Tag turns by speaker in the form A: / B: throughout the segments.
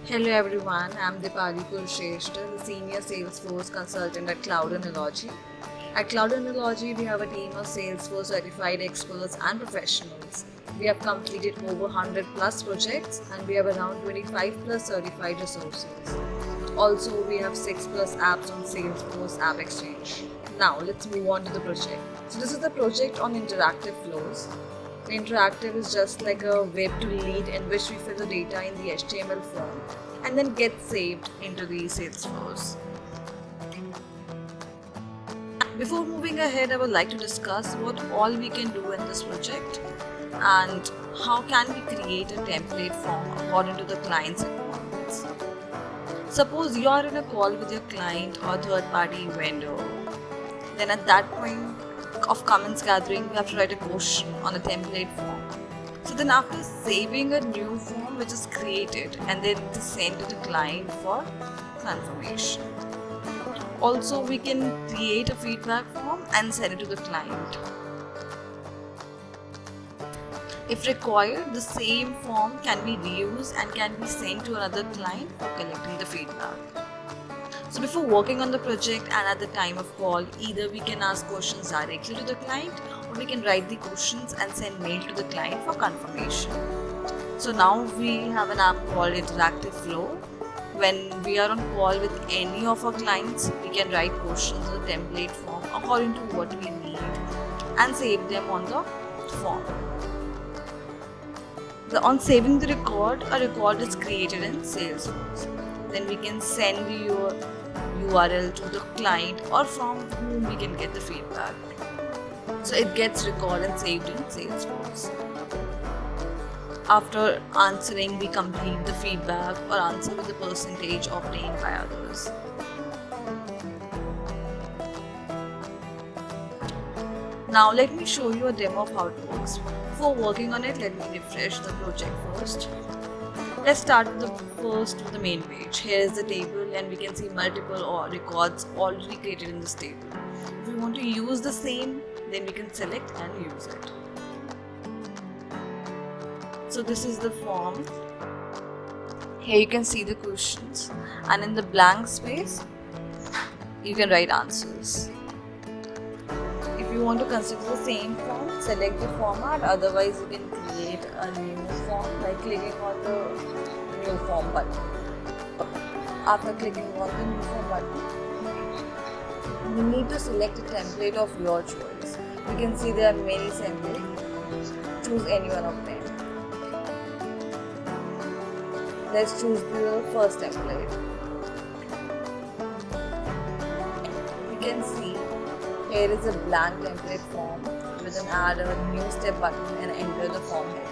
A: Hello everyone, I'm Dipali Kurusheshta, the Senior Salesforce Consultant at Cloud Analogy. At Cloud Analogy, we have a team of Salesforce certified experts and professionals. We have completed over 100 plus projects and we have around 25 plus certified resources. Also, we have 6 plus apps on Salesforce App Exchange. Now, let's move on to the project. So, this is the project on interactive flows. The interactive is just like a web to lead in which we fill the data in the HTML form and then get saved into the Salesforce. Before moving ahead, I would like to discuss what all we can do in this project and how can we create a template form according to the client's requirements. Suppose you are in a call with your client or third-party vendor. Then at that point of comments gathering, we have to write a question on a template form. So then after saving a new form which is created and then it is sent to the client for confirmation. Also, we can create a feedback form and send it to the client. If required, the same form can be reused and can be sent to another client for collecting the feedback. So before working on the project and at the time of call, either we can ask questions directly to the client or we can write the questions and send mail to the client for confirmation. So now we have an app called Interactive Flow. When we are on call with any of our clients, we can write questions in the template form according to what we need and save them on the form. On saving the record, a record is created in Salesforce. Then we can send your URL to the client or from whom we can get the feedback. So it gets recorded and saved in Salesforce. After answering, we complete the feedback or answer with the percentage obtained by others. Now let me show you a demo of how it works. Before working on it, let me refresh the project first. Let's start with the main page. Here is the table and we can see multiple records already created in this table. If we want to use the same, then we can select and use it. So this is the form. Here you can see the questions and in the blank space, you can write answers. If you want to consider the same form, select the format, otherwise you can create a new form by clicking on the new form button. After clicking on the new form button, you need to select a template of your choice. You can see there are many templates. Choose any one of them. Let's choose the first template. You can see here is a blank template form with an add a new step button and enter the form heading.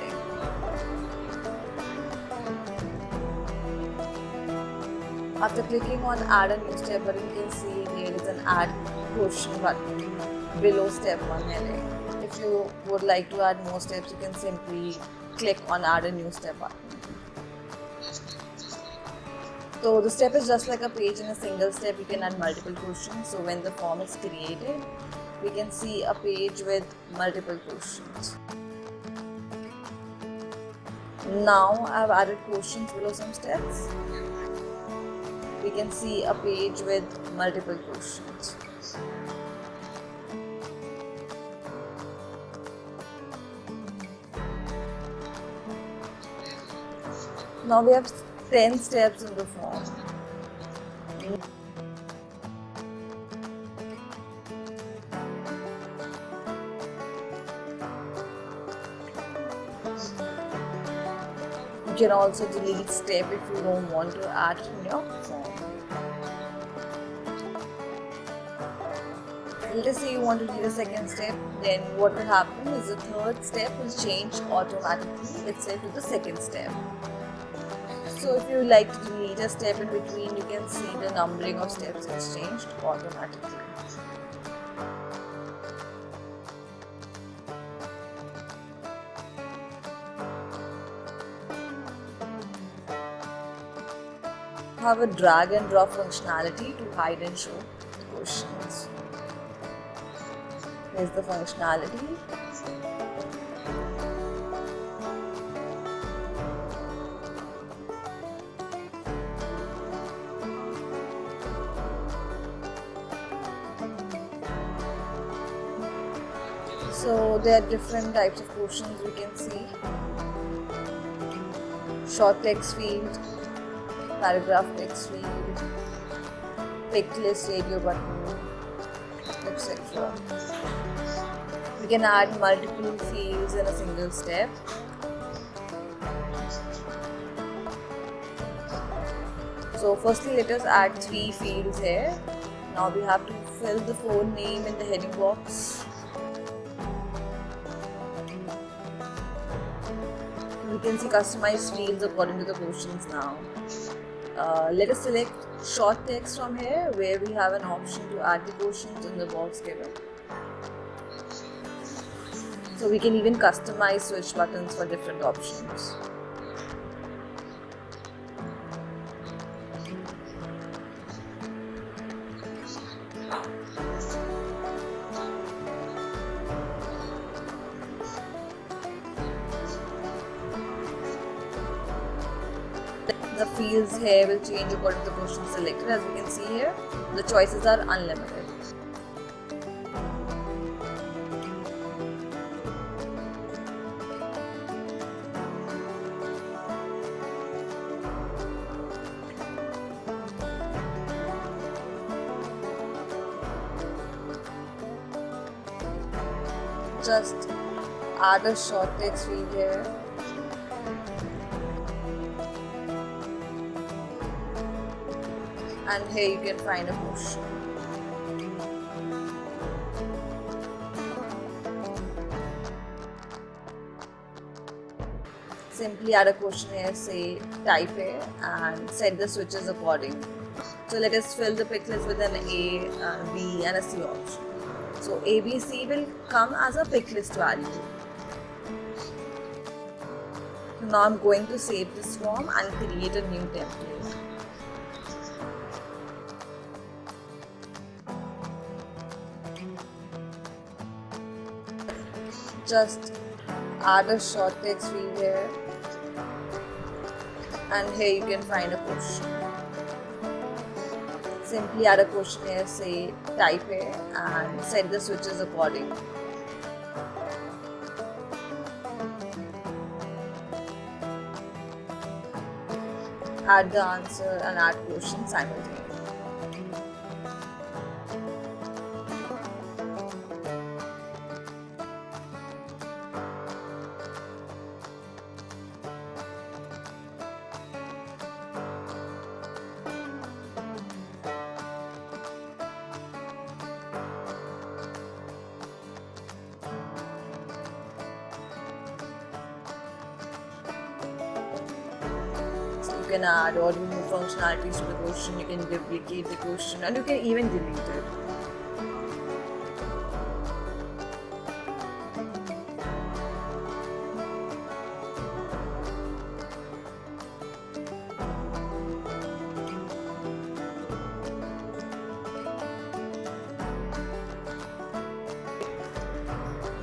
A: After clicking on add a new step button, you can see here is an add question button below step 1 heading. If you would like to add more steps, you can simply click on add a new step button. So the step is just like a page in a single step. You can add multiple questions. So when the form is created, we can see a page with multiple questions. Now I've added questions below some steps. We can see a page with multiple questions. Now we have 10 steps in the form. You can also delete step if you don't want to add in your form. Let us say you want to delete a second step, then what will happen is the third step will change automatically itself to the second step. So if you like to delete a step in between, you can see the numbering of steps is changed automatically. Have a drag and drop functionality to hide and show questions. Here's the functionality. So there are different types of questions we can see. Short text field, paragraph text field, pick list radio button, etc. We can add multiple fields in a single step. So firstly, let us add 3 fields here. Now we have to fill the phone name in the heading box. We can see customized fields according to the questions now. Let us select short text from here, where we have an option to add the questions in the box given. So we can even customize switch buttons for different options. The fields here will change according to the question selected. As we can see here, the choices are unlimited. Just add a short text field here. And here you can find a question. Simply add a question here, say type here, and set the switches accordingly. So let us fill the pick list with an A, B and a C option. So A, B, C will come as a pick list value. Now I'm going to save this form and create a new template. Just add a short text field here, and here you can find a question. Simply add a question here, say type here, and set the switches accordingly. Add the answer and add question simultaneously. You can add or remove functionalities to the question, you can duplicate the question, and you can even delete it.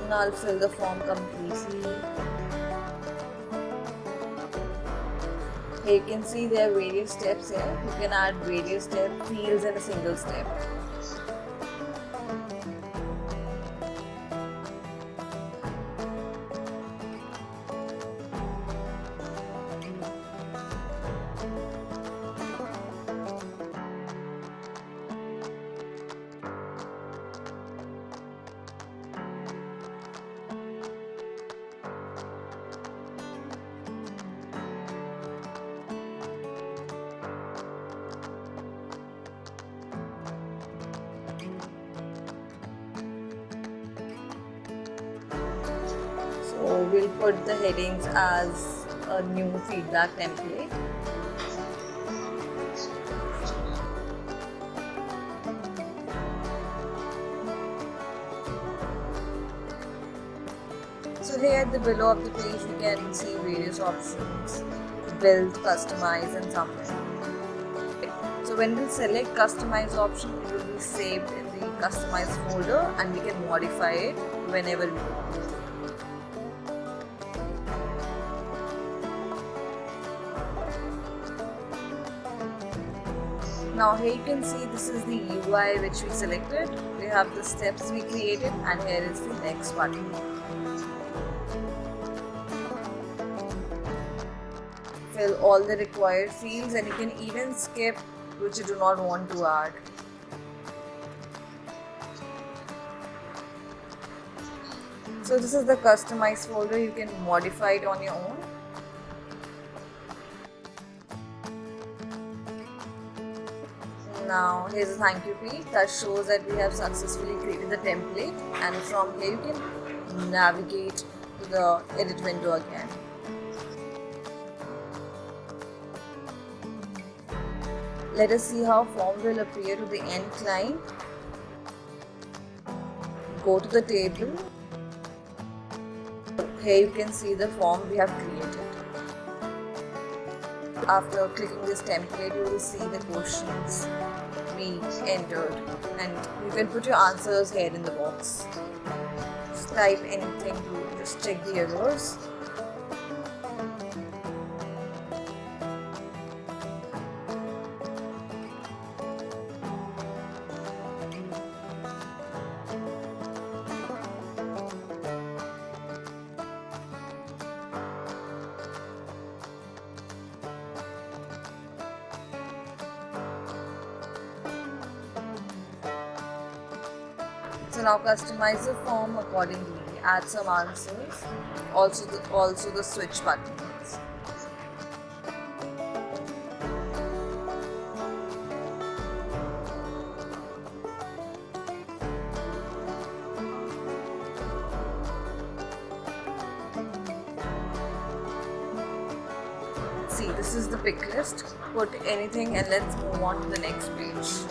A: Now I'll fill the form completely. Here you can see there are various steps here. You can add various fields in a single step. So we'll put the headings as a new feedback template. So here at the below of the page we can see various options: build, customize and submit. So when we select customize option, it will be saved in the customize folder and we can modify it whenever we want. Now here you can see this is the UI which we selected. We have the steps we created, and here is the next button. Fill all the required fields, and you can even skip which you do not want to add. So this is the customize folder. You can modify it on your own. Now here's a thank you page that shows that we have successfully created the template, and from here you can navigate to the edit window again. Let us see how form will appear to the end client. Go to the table. Here you can see the form we have created. After clicking this template, you will see the questions we entered, and you can put your answers here in the box. Just type anything to just check the errors. So now customize the form accordingly. Add some answers. Also the switch buttons. See, this is the pick list. Put anything and let's move on to the next page.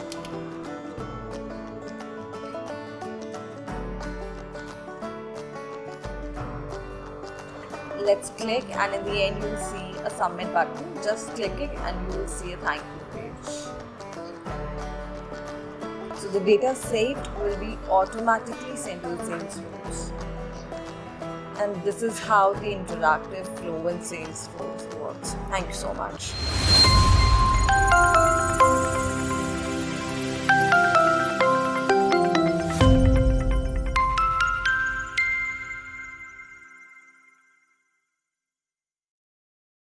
A: Let's click, and in the end you will see a submit button. Just click it and you will see a thank you page. So the data saved will be automatically sent to Salesforce. And this is how the interactive flow in Salesforce works. Thank you so much.